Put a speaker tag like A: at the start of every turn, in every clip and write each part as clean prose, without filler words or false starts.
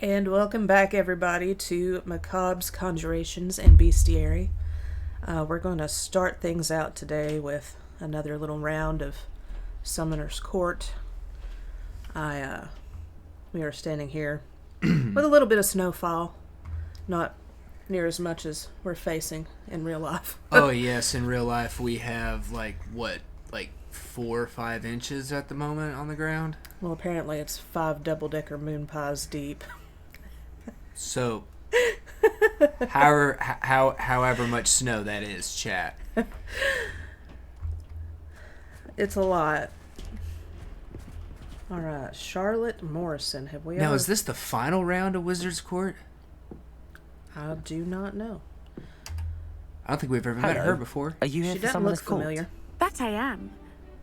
A: And welcome back, everybody, to Macabre's Conjurations and Beastiary. We're going to start things out today with another little round of Summoner's Court. We are standing here with a little bit of snowfall, not near as much as we're facing in real life.
B: Oh yes, in real life we have like 4 or 5 inches at the moment on the ground.
A: Well, apparently it's 5 double-decker moon pies deep.
B: So, however much snow that is, chat.
A: It's a lot. All right, Charlotte Morrison. Have we
B: Now,
A: ever...
B: is this the final round of Wizard's Court?
A: I do not know.
B: I don't think we've ever met her before.
C: Are you here
A: She
C: for
A: doesn't
C: Summoner's
A: look
C: Court?
A: familiar.
D: That I am.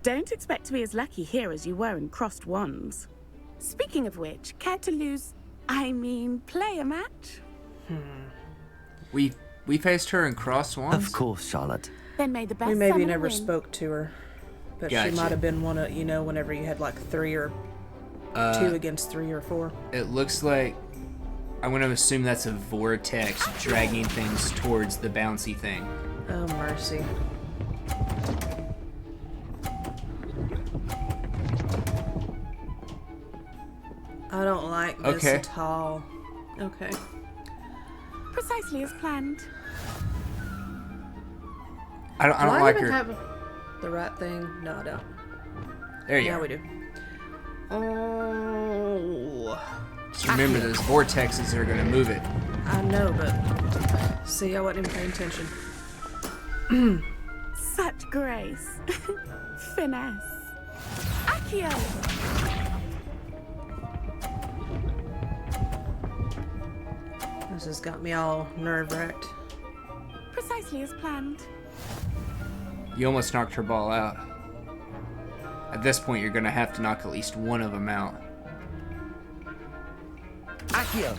D: Don't expect to be as lucky here as you were in Crossed Wands. Speaking of which, care to play a match?
B: We faced her in Cross Wands?
C: Of course, Charlotte.
D: Then may the best
A: We maybe
D: summoner
A: never
D: win.
A: spoke to her. But
B: Gotcha.
A: she might have been one of, whenever you had like 3 or 2 against 3 or 4.
B: It looks like... I'm going to assume that's a vortex dragging things towards the bouncy thing.
A: Oh, mercy. I don't like this at all. Okay.
D: Precisely as planned.
B: I don't
A: Do I
B: like
A: even
B: her.
A: have the right thing? No, I don't.
B: There you
A: Yeah,
B: go.
A: we do. Oh.
B: Just remember, those vortexes are going to move it.
A: I know, but... See, I wasn't even paying attention.
D: Such grace. Finesse. Accio!
A: This has got me all nerve-wracked.
D: Precisely as planned.
B: You almost knocked her ball out. At this point, you're going to have to knock at least one of them out.
C: Accio!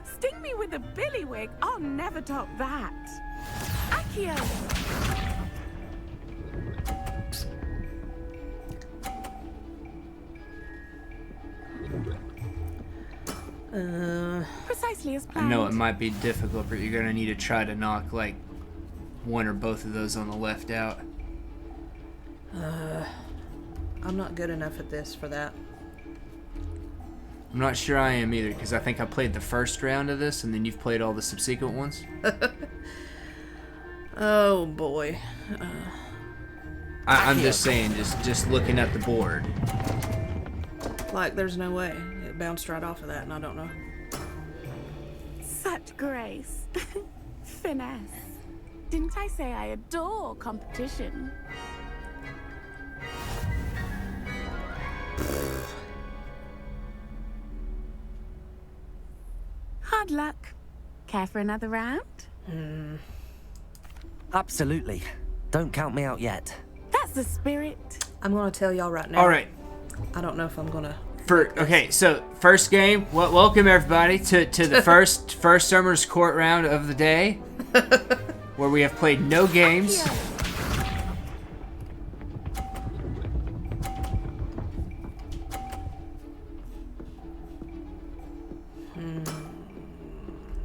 D: Sting me with a billywig. I'll never top that. Accio! Precisely as
B: I
D: planned.
B: know it might be difficult, but you're going to need to try to knock, like, one or both of those on the left out.
A: I'm not good enough at this for that.
B: I'm not sure I am either, because I think I played the first round of this, and then you've played all the subsequent ones.
A: Oh, boy.
B: I'm just saying, just looking at the board.
A: Like, there's no way. It bounced right off of that, and I don't know.
D: Such grace. Finesse. Didn't I say I adore competition? Hard luck. Care for another round?
C: Absolutely. Don't count me out yet.
D: That's the spirit.
A: I'm going to tell y'all right now.
B: All right.
A: I don't know if I'm going to...
B: Okay, so first game. Welcome everybody to the first Summer's Court round of the day, where we have played no games.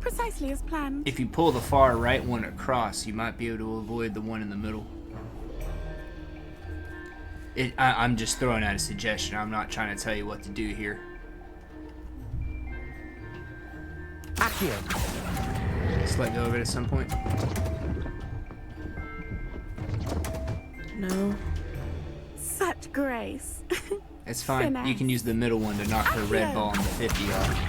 D: Precisely as planned.
B: If you pull the far right one across, you might be able to avoid the one in the middle. I'm just throwing out a suggestion. I'm not trying to tell you what to do here.
C: Accio!
B: Just let go of it at some point.
A: No.
D: Such grace.
B: It's fine.
D: Finesse.
B: You can use the middle one to knock her red ball on the 50 off.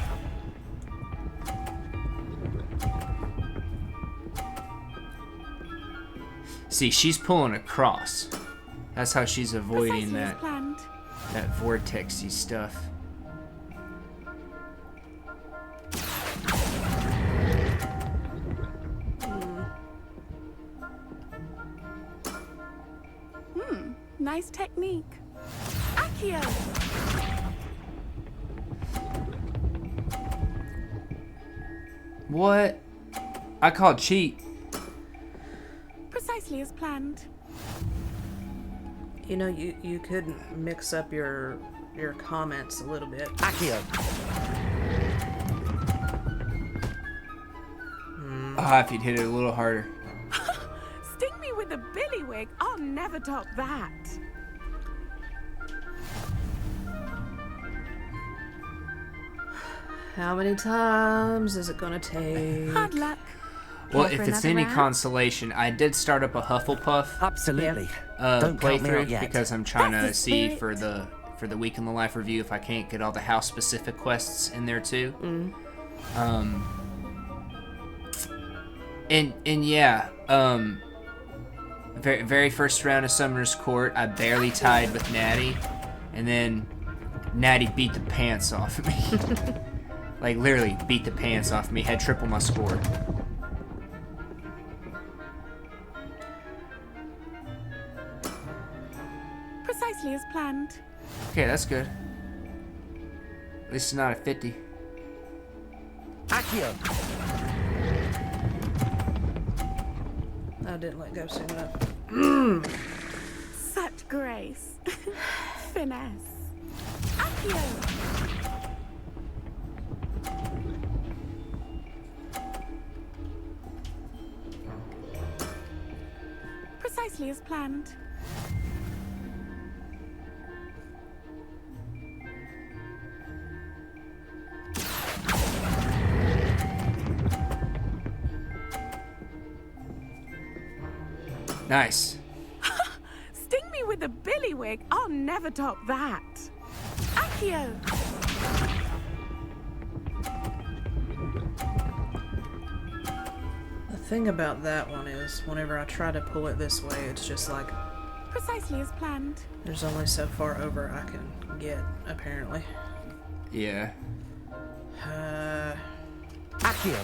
B: See, she's pulling across. That's how she's avoiding
D: Precisely as
B: that
D: planned.
B: vortexy stuff.
D: Nice technique. Accio!
B: What? I called cheat.
D: Precisely as planned.
A: You know, you could mix up your comments a little bit.
C: Accio.
B: Ah, if you'd hit it a little harder.
D: Sting me with a billywig. I'll never top that.
A: How many times is it gonna take?
D: Hard luck.
B: Well,
D: Care for
B: if it's
D: another
B: any
D: round?
B: consolation, I did start up a Hufflepuff
C: Absolutely. Don't count me out
B: playthrough
C: yet.
B: because I'm trying
D: That's
B: to
D: the
B: see
D: spirit.
B: for the week in the life review if I can't get all the house specific quests in there too. And yeah, very first round of Summoner's Court, I barely tied with Natty, and then Natty beat the pants off of me. Like literally beat the pants off of me, had triple my score.
D: Precisely as planned.
B: Okay, that's good. At least it's not a 50.
C: Accio.
A: I didn't let go soon enough.
D: Such grace. Finesse. Accio. Precisely as planned.
B: Nice.
D: Sting me with a billywig. I'll never top that. Accio.
A: The thing about that one is, whenever I try to pull it this way, it's just like
D: Precisely as planned.
A: there's only so far over I can get, apparently.
B: Yeah.
C: Accio.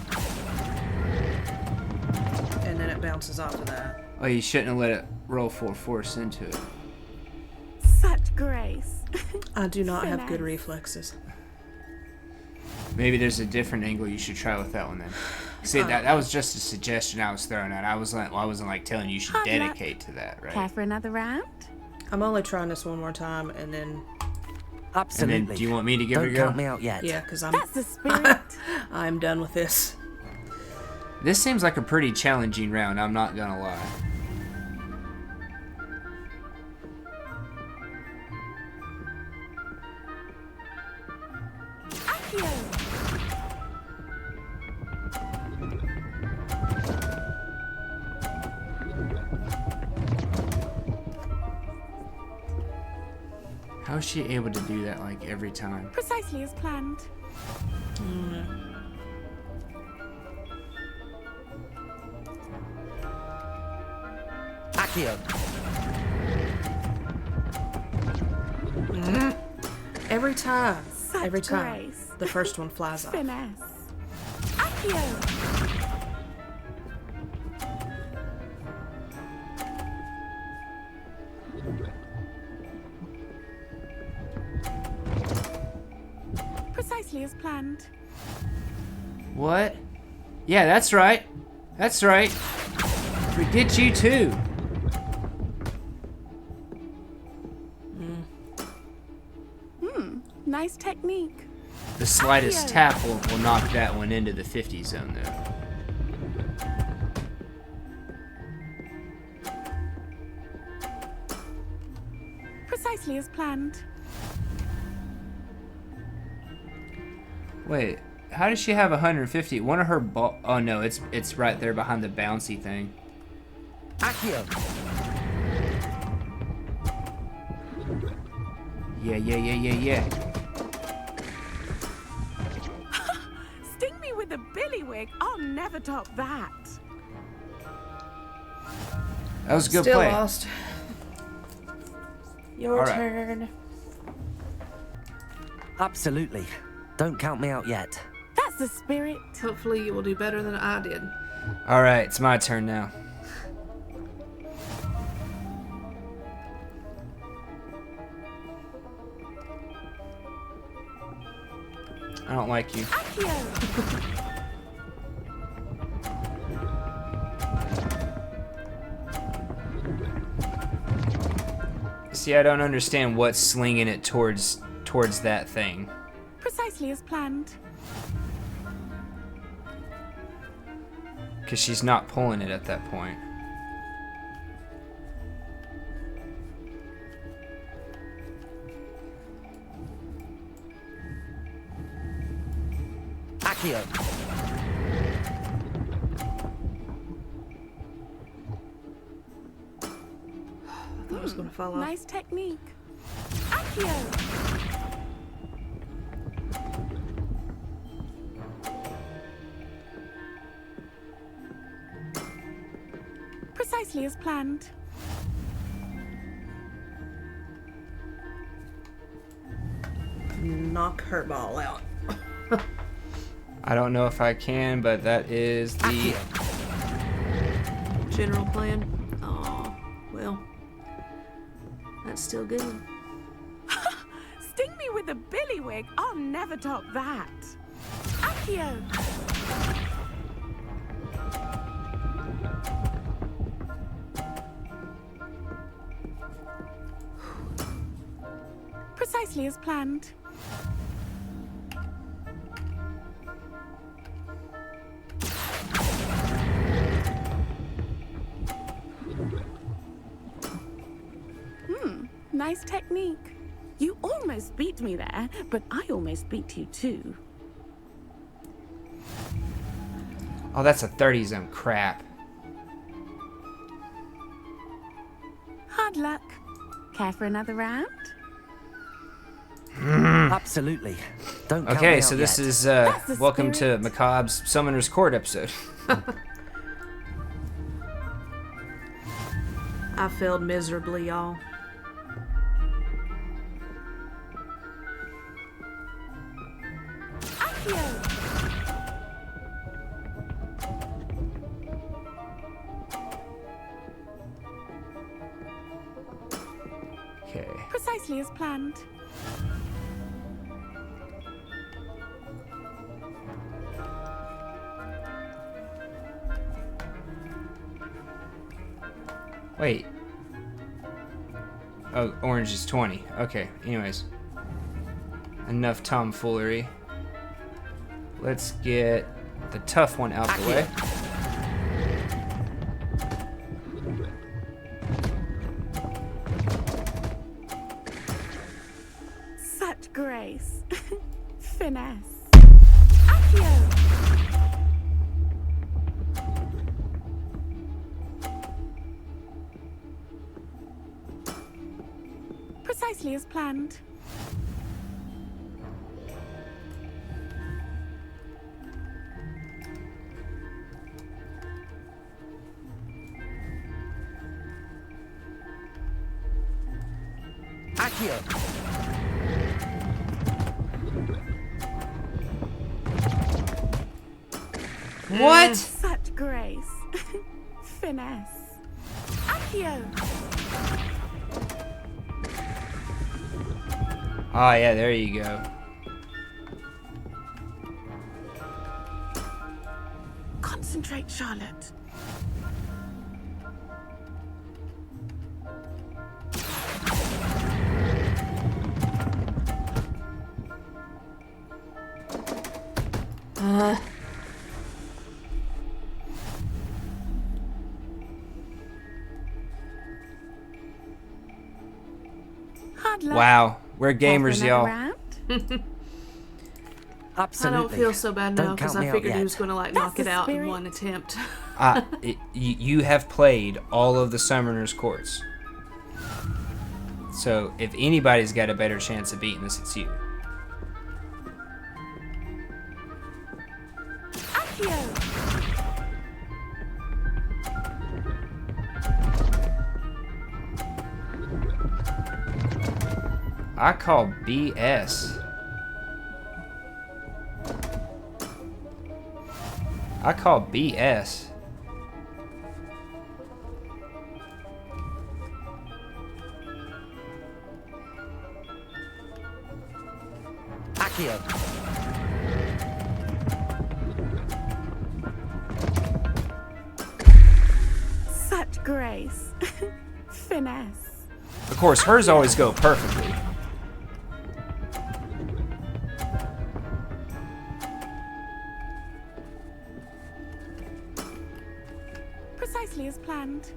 A: And then it bounces off of that.
B: Oh, you shouldn't have let it roll full force into it.
D: Such grace.
A: I do not have good
D: Finesse.
A: reflexes.
B: Maybe there's a different angle you should try with that one then. See, that was just a suggestion I was throwing out. I wasn't like telling you should
D: Hard luck.
B: dedicate to that,
D: Care
B: right?
D: for another round?
A: I'm only trying this one more time, and then,
C: Absolutely.
B: And then, do you want me to give
C: Don't
B: it a go?
C: count me out yet.
A: yeah, because
D: That's the spirit.
A: I'm done with this.
B: This seems like a pretty challenging round, I'm not gonna lie.
D: Accio.
B: How is she able to do that like every time?
D: Precisely as planned.
C: Accio.
A: Every time.
D: Such
A: Every time.
D: grace.
A: The first one flies off.
D: Finesse. Accio. Precisely as planned.
B: What? Yeah, that's right. That's right. We get you too.
D: Nice technique.
B: The slightest
D: Accio.
B: tap will knock that one into the 50 zone though.
D: Precisely as planned.
B: Wait, how does she have 150? One of her ball. Oh no, it's right there behind the bouncy thing.
C: Accio.
B: Yeah.
D: Sting me with a billywig. I'll never top that.
B: That was a good
A: Still
B: play.
A: lost. Your
B: All right.
A: turn.
C: Absolutely. Don't count me out yet.
D: That's the spirit.
A: Hopefully you will do better than I did.
B: All right, it's my turn now. I don't like you.
D: Accio.
B: See, I don't understand what's slinging it towards that thing.
D: Precisely as planned.
B: Because she's not pulling it at that point.
C: Accio.
A: I thought it was going to fall off.
D: Nice technique. Accio. Precisely as planned.
A: Knock her ball out.
B: I don't know if I can, but that is the...
C: Accio.
A: General plan. Oh, well, that's still good.
D: Sting me with a billywig. I'll never top that. Accio. Precisely as planned. Nice technique. You almost beat me there, but I almost beat you too.
B: Oh, that's a 30 zone. Crap.
D: Hard luck. Care for another round?
C: Absolutely. Don't count me
B: Okay,
C: out
B: so this
C: yet.
B: is
D: That's the
B: welcome to
D: spirit.
B: Macabre's Summoner's Court episode.
A: I failed miserably, y'all.
D: Accio.
B: Okay.
D: Precisely as planned.
B: Wait. Oh, orange is 20. Okay, anyways. Enough tomfoolery. Let's get the tough one out the way.
D: Such grace. Finesse. Accio. Precisely as planned.
C: Accio.
B: What?
D: Such grace. Finesse. Accio.
B: Oh, yeah, there you go.
D: Concentrate, Charlotte. Hard luck.
B: Wow, we're
D: Care for
B: gamers,
D: another
B: y'all.
D: round?
C: Absolutely.
A: I don't feel so bad now
C: Don't
A: because
C: count
A: I
C: me out
A: figured he
C: yet.
A: was going to
D: That's
A: knock it
D: the
A: out in
D: spirit.
A: one attempt.
B: You have played all of the Summoner's Courts. So, if anybody's got a better chance of beating this, it's you.
D: Accio.
B: I call BS. I call BS.
C: Accio.
D: Such grace. Finesse.
B: Of course, hers always go perfectly.
D: Precisely as planned.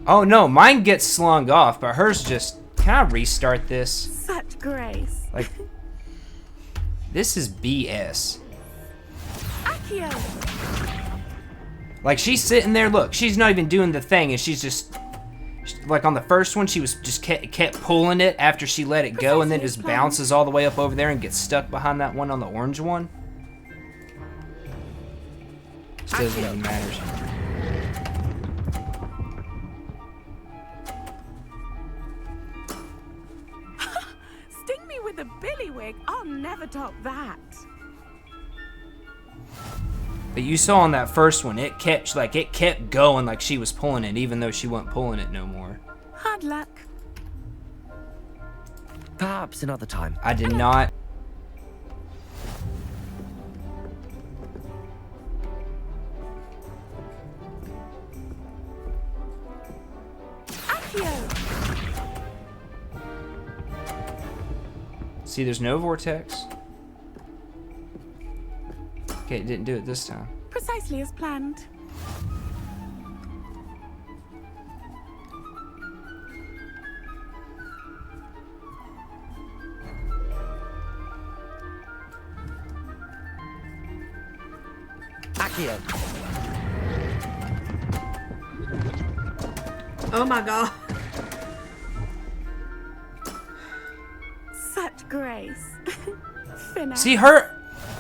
B: Oh no, mine gets slung off, but hers just... Can I restart this?
D: Such grace.
B: Like, this is BS.
D: Accio.
B: Like, she's sitting there, look, she's not even doing the thing, and she's just... Like, on the first one, she was just kept pulling it after she let it go, and then just bounces all the way up over there and gets stuck behind that one on the orange one. This doesn't even matter.
D: Sting me with a billywig. I'll never top that.
B: But you saw on that first one, it kept going like she was pulling it, even though she wasn't pulling it no more.
D: Hard luck.
C: Perhaps another time.
B: I did not.
D: Accio.
B: See, there's no vortex. Okay, it didn't do it this time.
D: Precisely as planned.
C: Accio.
A: Oh my god.
D: Such grace. Finesse.
B: See, her...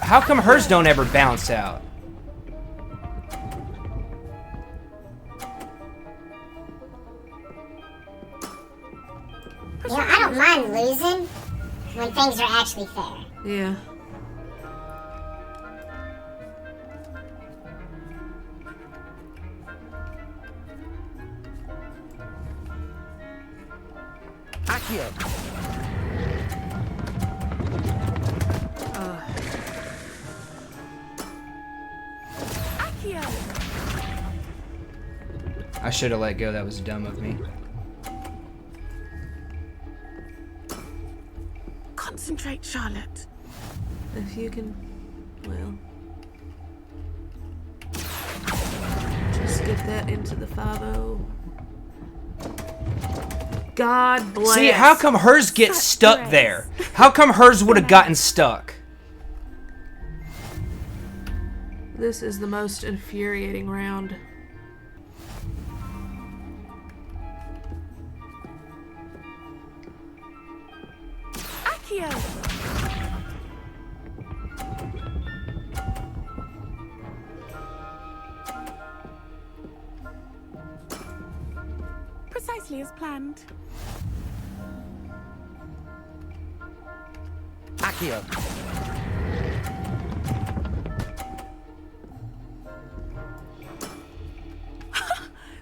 B: How come hers don't ever bounce out?
E: You know, I don't mind losing when things are actually fair.
A: Yeah.
C: Accio.
B: I should have let go. That was dumb of me.
D: Concentrate, Charlotte.
A: If you can, well, just get that into the 5-0. God bless.
B: See, how come hers gets stuck there? How come hers would have gotten stuck?
A: This is the most infuriating round.
D: Accio. Precisely as planned.
C: Accio.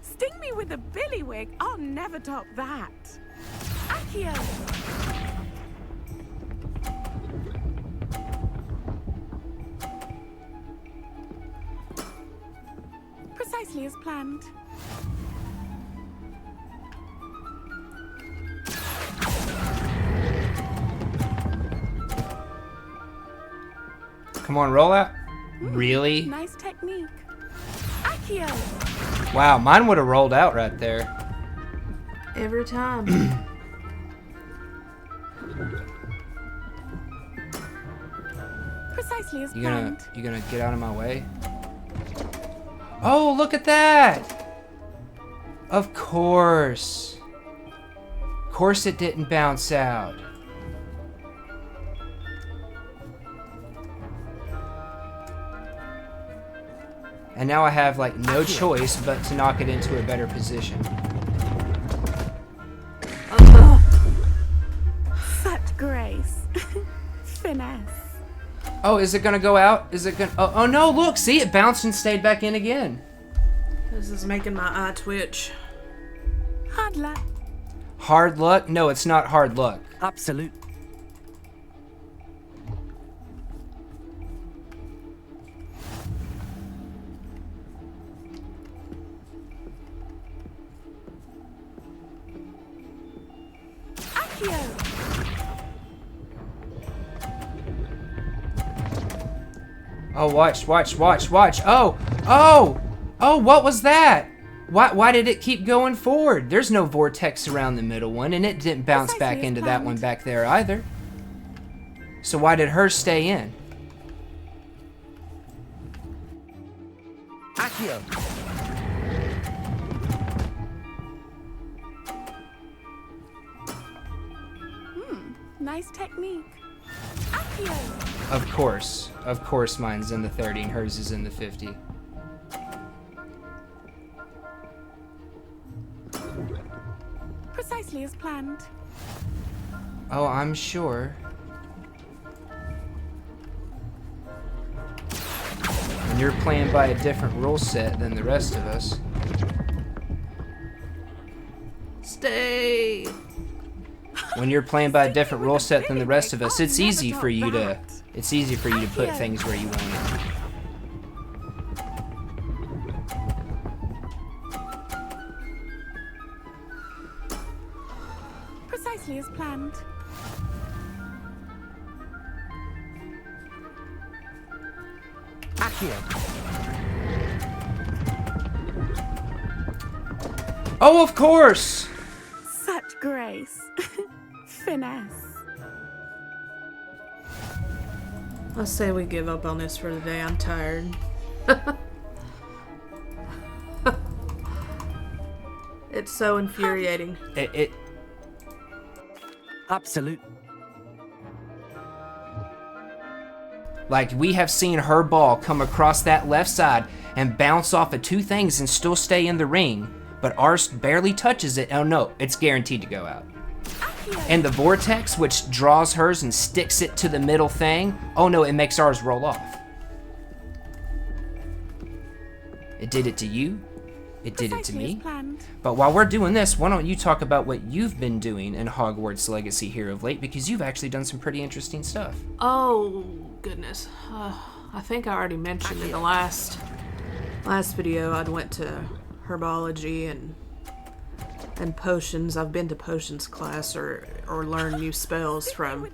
D: Sting me with a billywig. I'll never top that. Accio. Precisely as planned.
B: Come on, roll out. Really?
D: Nice technique. Accio.
B: Wow, mine would have rolled out right there.
A: Every time.
D: Precisely as
B: You
D: planned.
B: gonna get out of my way? Oh, look at that! Of course. Of course it didn't bounce out. And now I have, like, no choice but to knock it into a better position.
D: Such grace. Finesse.
B: Oh, is it gonna go out? Is it gonna... Oh, no, look! See, it bounced and stayed back in again.
A: This is making my eye twitch.
D: Hard luck.
B: Hard luck? No, it's not hard luck.
C: Absolute.
B: Oh, watch. Oh, oh, oh, what was that? Why did it keep going forward? There's no vortex around the middle one, and it didn't bounce back into that one back there either. So why did hers stay in?
C: Accio.
D: Nice technique. Accio.
B: Of course mine's in the 30 and hers is in the 50.
D: Precisely as planned.
B: Oh, I'm sure. And you're playing by a different rule set than the rest of us.
A: Stay.
B: When you're playing by a different rule set than the rest of us, it's easy for you to put things where you want it.
D: Precisely as planned.
C: Accio.
B: Oh, of course!
D: Such grace. Finesse.
A: I say we give up on this for the day. I'm tired. It's so infuriating.
C: Absolute.
B: Like, we have seen her ball come across that left side and bounce off of two things and still stay in the ring, but ours barely touches it. Oh no, it's guaranteed to go out. And the vortex, which draws hers and sticks it to the middle thing, oh no, it makes ours roll off. It did it to you. It did it to me. But while we're doing this, why don't you talk about what you've been doing in Hogwarts Legacy here of late, because you've actually done some pretty interesting stuff.
A: Oh, goodness. I think I already mentioned in the last video I'd went to herbology and potions. I've been to potions class or learned new spells from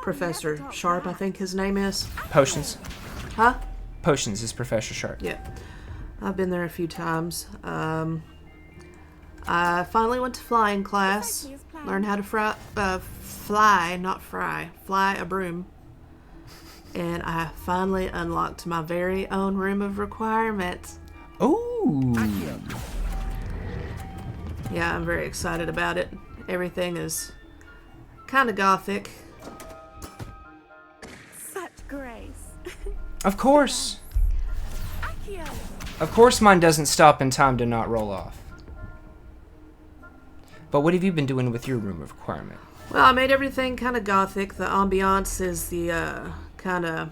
A: Professor Sharp, I think his name is.
B: Potions.
A: Huh?
B: Potions is Professor Sharp.
A: Yeah. I've been there a few times. I finally went to flying class. Learned how to fly a broom. And I finally unlocked my very own room of requirements.
B: Ooh.
A: Yeah, I'm very excited about it. Everything is kind of gothic.
D: Such grace.
B: Of course. Of course mine doesn't stop in time to not roll off. But what have you been doing with your room of requirement?
A: Well, I made everything kind of gothic. The ambiance is the kind of...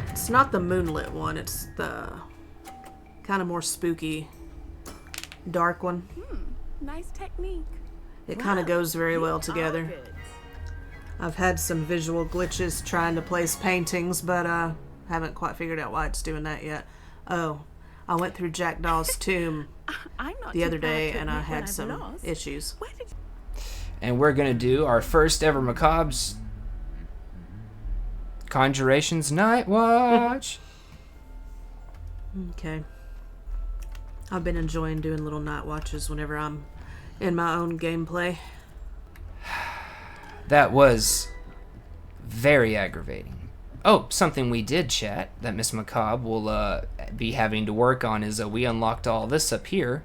A: It's not the moonlit one. It's the kind of more spooky, dark one.
D: Nice technique.
A: It kind of goes very well together. I've had some visual glitches trying to place paintings, but haven't quite figured out why it's doing that yet. Oh, I went through Jackdaw's tomb the other day and I had some issues.
B: And we're going to do our first ever Macabre's Conjurations Night Watch.
A: Okay. I've been enjoying doing little night watches whenever I'm in my own gameplay.
B: That was very aggravating. Oh, something we did chat that MsMakabre will be having to work on is we unlocked all this up here.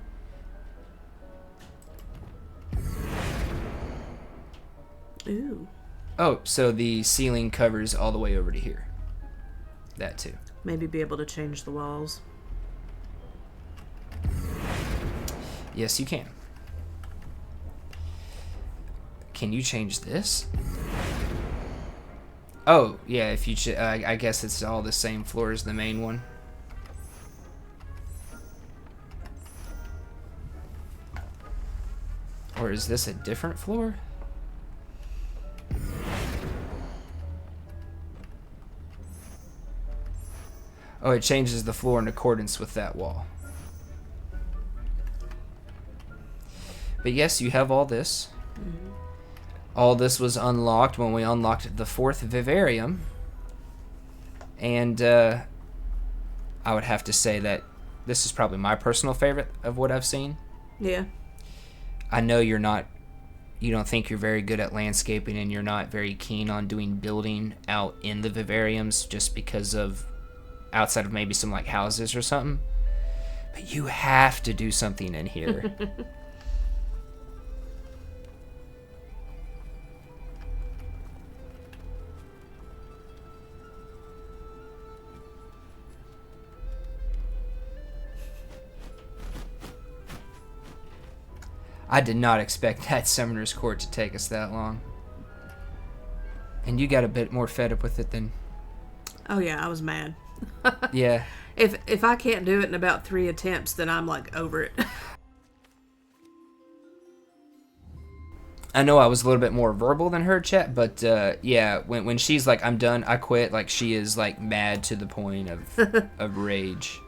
A: Ooh.
B: Oh, so the ceiling covers all the way over to here. That too.
A: Maybe be able to change the walls.
B: Yes, you can. Can you change this? Oh, yeah, if you I guess it's all the same floor as the main one. Or is this a different floor? Oh, it changes the floor in accordance with that wall. But yes, you have all this. All this was unlocked when we unlocked the 4th Vivarium. And I would have to say that this is probably my personal favorite of what I've seen.
A: Yeah.
B: I know you don't think you're very good at landscaping, and you're not very keen on doing building out in the vivariums just because of outside of maybe some like houses or something. But you have to do something in here. I did not expect that Summoner's Court to take us that long. And you got a bit more fed up with it than...
A: Oh yeah, I was mad.
B: Yeah.
A: If I can't do it in about 3 attempts, then I'm like over it.
B: I know I was a little bit more verbal than her, chat, but yeah, when she's like, I'm done, I quit, like she is like mad to the point of rage.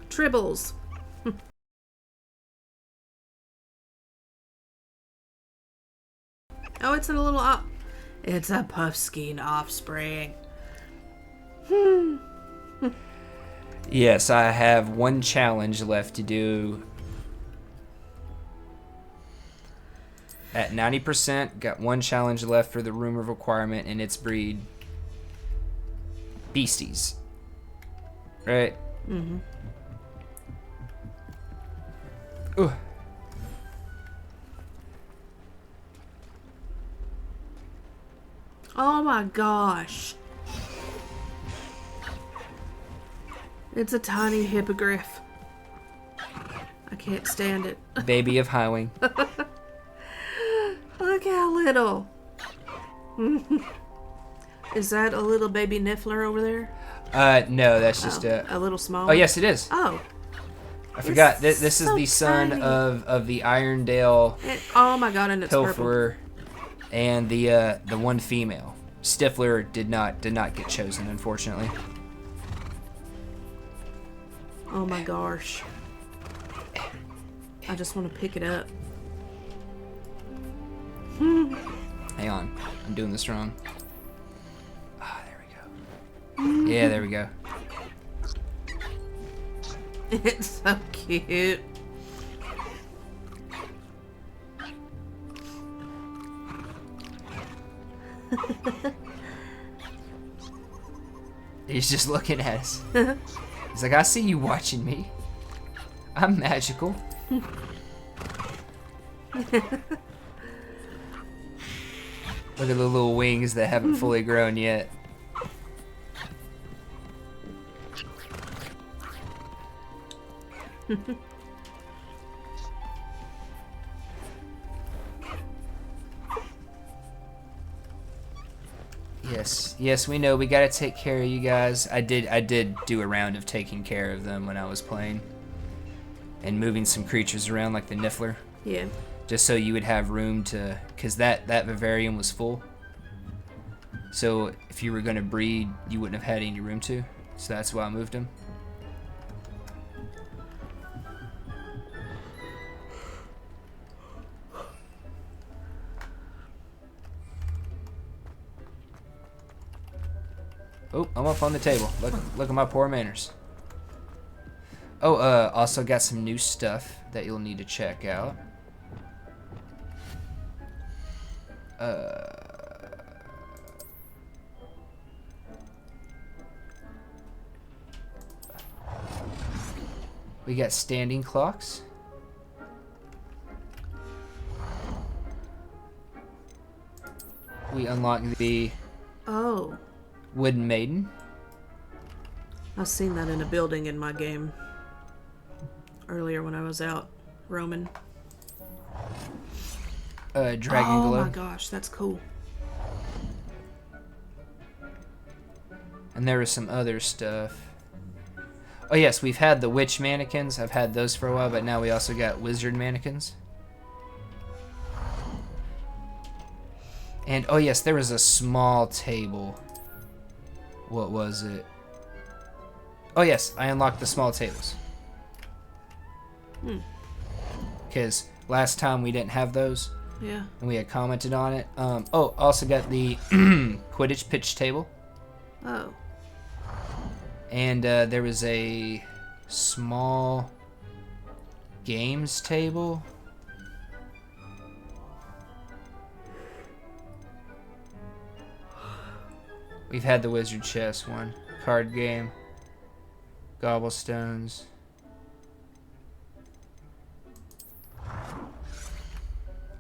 A: Tribbles. Oh, it's a little it's a Puffskein offspring.
B: Yes, I have one challenge left to do. At 90%, got one challenge left for the room of requirement, and it's breed beasties. Right?
A: Mm-hmm.
B: Ooh.
A: Oh my gosh. It's a tiny hippogriff. I can't stand it.
B: Baby of Highwing.
A: Look how little. Is that a little baby Niffler over there?
B: No, that's just
A: a little small.
B: Oh, yes, it is.
A: Oh.
B: I forgot. This is
A: so
B: the son
A: tiny.
B: of the Irondale
A: Oh my god, and it's purple.
B: Pilferer and the one female. Stifler did not get chosen, unfortunately.
A: Oh my gosh. I just want to pick it up.
B: Hang on, I'm doing this wrong. Ah, there we go. Yeah, there we go.
A: It's so cute.
B: He's just looking at us. He's like, I see you watching me. I'm magical. Look at the little wings that haven't fully grown yet. Yes, we know we gotta take care of you guys. I did do a round of taking care of them when I was playing. And moving some creatures around like the Niffler.
A: Yeah.
B: Just so you would have room to, cause that vivarium was full. So if you were gonna breed, you wouldn't have had any room to. So that's why I moved them. Oh, I'm up on the table. Look at my poor manners. Oh, also got some new stuff that you'll need to check out. We got standing clocks. We unlock the
A: Oh.
B: Wooden Maiden.
A: I've seen that in a building in my game earlier when I was out roaming.
B: Dragon
A: Oh
B: Glow.
A: my gosh, that's cool.
B: And there was some other stuff. Oh yes, we've had the witch mannequins. I've had those for a while, but now we also got wizard mannequins. And oh yes, there was a small table. What was it? Oh yes, I unlocked the small tables. Because last time we didn't have those.
A: Yeah.
B: And we had commented on it. Also got the Quidditch pitch table.
A: Oh.
B: And there was a small games table. We've had the wizard chess one. Card game. Gobblestones.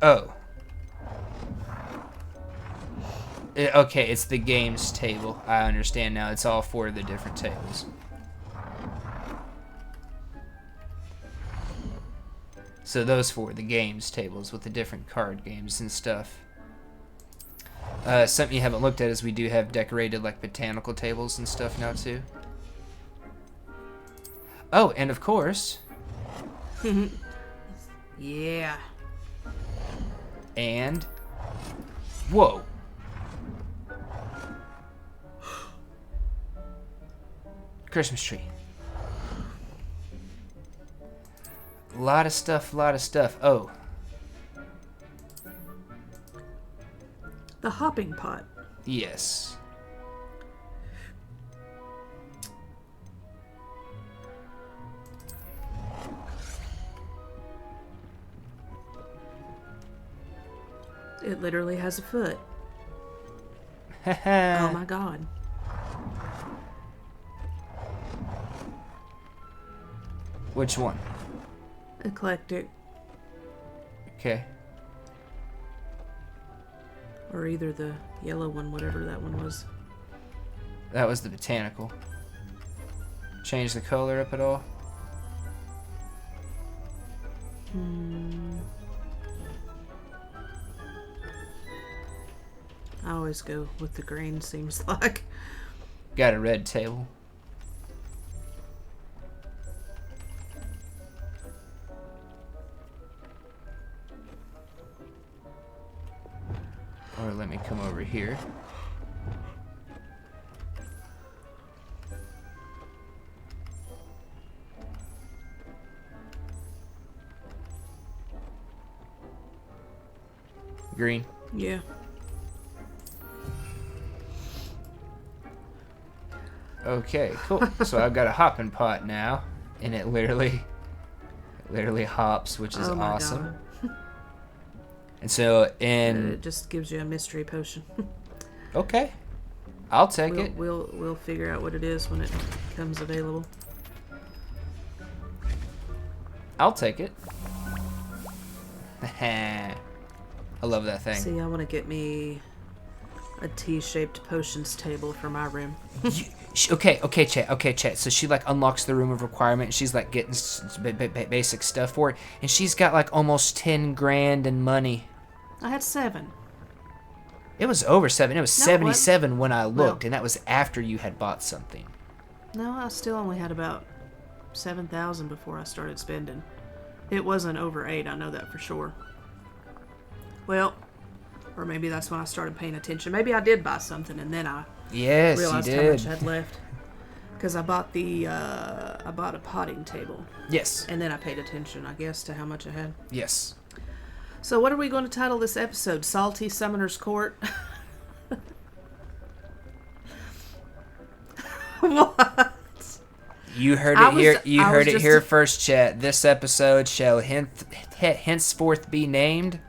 B: Oh. Okay, it's the games table. I understand now. It's all 4 of the different tables. So those 4, the games tables with the different card games and stuff. Something you haven't looked at is we do have decorated like botanical tables and stuff now too. Oh, and of course.
A: Yeah.
B: And whoa. Christmas tree. Lot of stuff. Oh.
A: The hopping pot.
B: Yes.
A: It literally has a foot. Oh my god.
B: Which one?
A: Eclectic.
B: Okay.
A: Or either the yellow one, whatever that one was.
B: That was the botanical. Change the color up at all?
A: I always go with the green, seems like.
B: Got a red table. Or let me come over here. Green.
A: Yeah.
B: Okay, cool. So I've got a hopping pot now, and it literally hops, which is
A: Oh my
B: awesome. And so,
A: It just gives you a mystery potion.
B: okay, I'll take it.
A: We'll figure out what it is when it becomes available.
B: I'll take it. I love that thing.
A: See, I want to get me a T-shaped potions table for my room.
B: Okay, chat. So she like unlocks the room of requirement. And she's like getting basic stuff for it, and she's got like almost 10 grand in money.
A: I had 7.
B: It was over 7. It was
A: No, it
B: 77 when I looked,
A: Well-
B: and that was after you had bought something.
A: No, I still only had about 7,000 before I started spending. It wasn't over 8, I know that for sure. Well, or maybe that's when I started paying attention. Maybe I did buy something and then I
B: Yes, you
A: realized how much
B: did.
A: I had left. Because I bought I bought a potting table.
B: Yes,
A: And then I paid attention, I guess, to how much I had.
B: yes.
A: So what are we going to title this episode? Salty Summoner's Court? What?
B: You heard
A: I
B: it
A: was-
B: here. You
A: I
B: heard
A: was
B: it
A: just-
B: here first, chat. This episode shall henceforth be named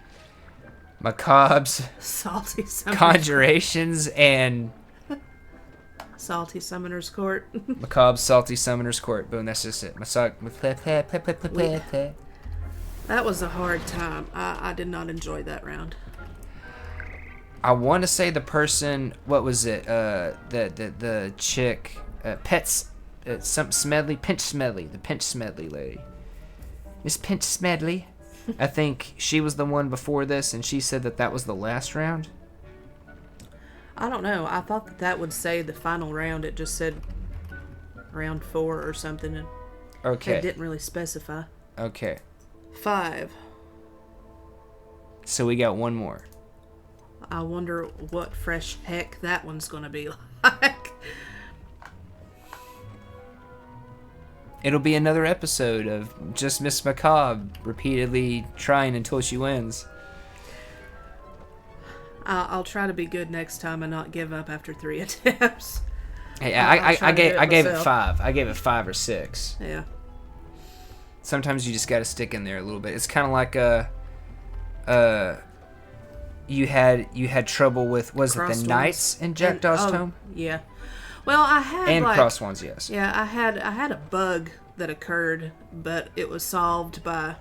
B: Macabre's
A: Salty Summoner's
B: Conjurations and
A: Salty Summoner's Court.
B: Macabre's Salty Summoner's Court. Boom, that's just it.
A: That was a hard time. I did not enjoy that round.
B: I want to say the person. What was it? The chick. Pets. Some Smedley. Pinch Smedley. The Pinch Smedley lady. Miss Pinch Smedley. I think she was the one before this, and she said that was the last round.
A: I don't know. I thought that would say the final round. It just said round 4 or something. And
B: Okay.
A: it didn't really specify.
B: Okay.
A: 5.
B: So we got one more.
A: I wonder what fresh heck that one's going to be like.
B: It'll be another episode of just MsMakabre repeatedly trying until she wins.
A: I'll try to be good next time and not give up after 3 attempts.
B: Hey,
A: I'll try
B: I
A: to do it
B: gave it
A: myself.
B: 5. I gave it 5 or 6.
A: Yeah.
B: Sometimes you just got to stick in there a little bit. It's kind of like you had trouble with it
A: Crossed
B: the knights in Jack Daw's Tome?
A: Yeah. Well, I had
B: And cross ones, yes.
A: Yeah, I had a bug that occurred, but it was solved by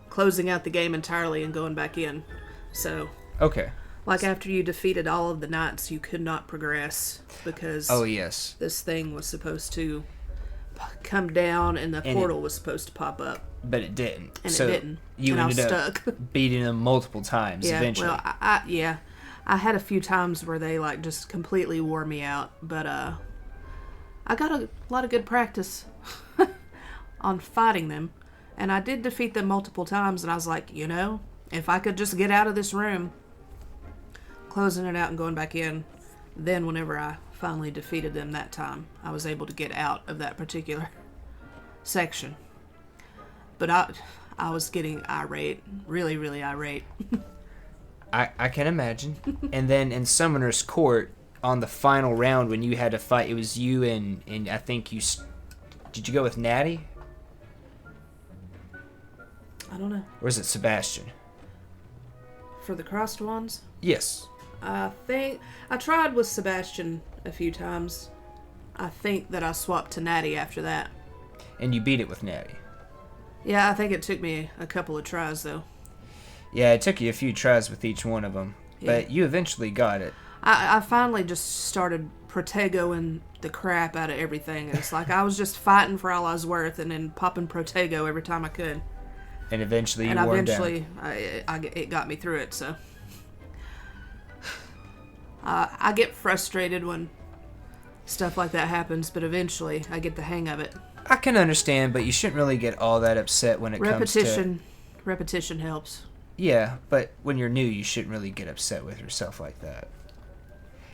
A: closing out the game entirely and going back in. So,
B: Okay.
A: like after you defeated all of the knights, you could not progress because
B: Oh, yes.
A: this thing was supposed to come down and the portal was supposed to pop up.
B: But it didn't.
A: And
B: So
A: it didn't.
B: you
A: and I was
B: ended up
A: stuck.
B: beating them multiple times
A: Yeah,
B: eventually.
A: well, I had a few times where they like just completely wore me out, but I got a lot of good practice on fighting them, and I did defeat them multiple times, and I was like, if I could just get out of this room, closing it out and going back in, then whenever I finally defeated them that time, I was able to get out of that particular section. But I was getting irate, really, really irate.
B: I can imagine. And then in Summoner's Court, on the final round when you had to fight, it was you and I think you... Did you go with Natty?
A: I don't know.
B: Or is it Sebastian?
A: For the crossed ones?
B: Yes.
A: I think I tried with Sebastian a few times. I think that I swapped to Natty after that.
B: And you beat it with Natty.
A: Yeah, I think it took me a couple of tries though.
B: Yeah, it took you a few tries with each one of them.
A: Yeah.
B: But you eventually got it.
A: I finally just started Protegoing the crap out of everything. It's like I was just fighting for all I was worth and then popping Protego every time I could.
B: And eventually you
A: And
B: wore
A: eventually
B: down.
A: it got me through it, so. I get frustrated when stuff like that happens, but eventually I get the hang of it.
B: I can understand, but you shouldn't really get all that upset when it comes to...
A: Repetition helps.
B: Yeah, but when you're new, you shouldn't really get upset with yourself like that.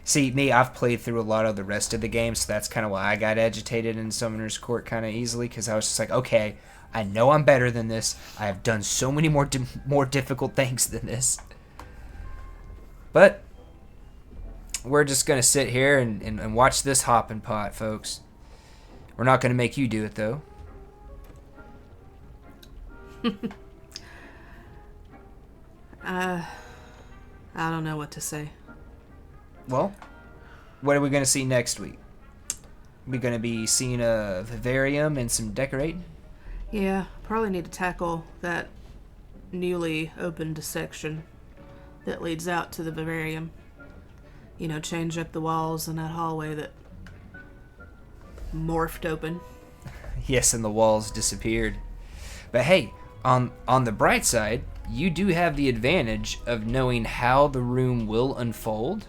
B: See, me, I've played through a lot of the rest of the games, so that's kind of why I got agitated in Summoner's Court kind of easily, because I was just like, okay, I know I'm better than this. I have done so many more difficult things than this. But we're just going to sit here and watch this hopping pot, folks. We're not going to make you do it, though.
A: I don't know what to say.
B: Well, what are we going to see next week? We're going to be seeing a vivarium and some decorating?
A: Yeah, probably need to tackle that newly opened section that leads out to the vivarium. Change up the walls in that hallway that morphed open.
B: Yes, and the walls disappeared. But hey, on the bright side, you do have the advantage of knowing how the room will unfold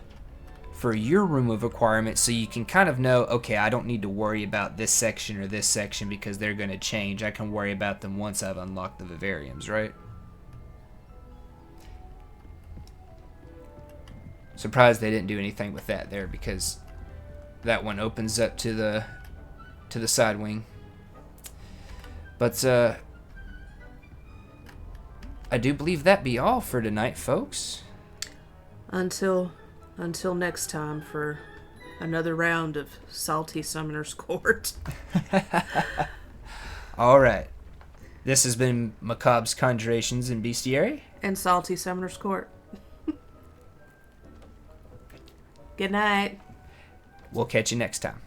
B: for your room of requirement, so you can kind of know, okay, I don't need to worry about this section or this section because they're going to change. I can worry about them once I've unlocked the vivariums, right? Surprised they didn't do anything with that there, because that one opens up to the side wing. But I do believe that be all for tonight, folks.
A: Until next time for another round of Salty Summoner's Court.
B: All right. This has been Macabre's Conjurations and Beastiary.
A: And Salty Summoner's Court. Good night.
B: We'll catch you next time.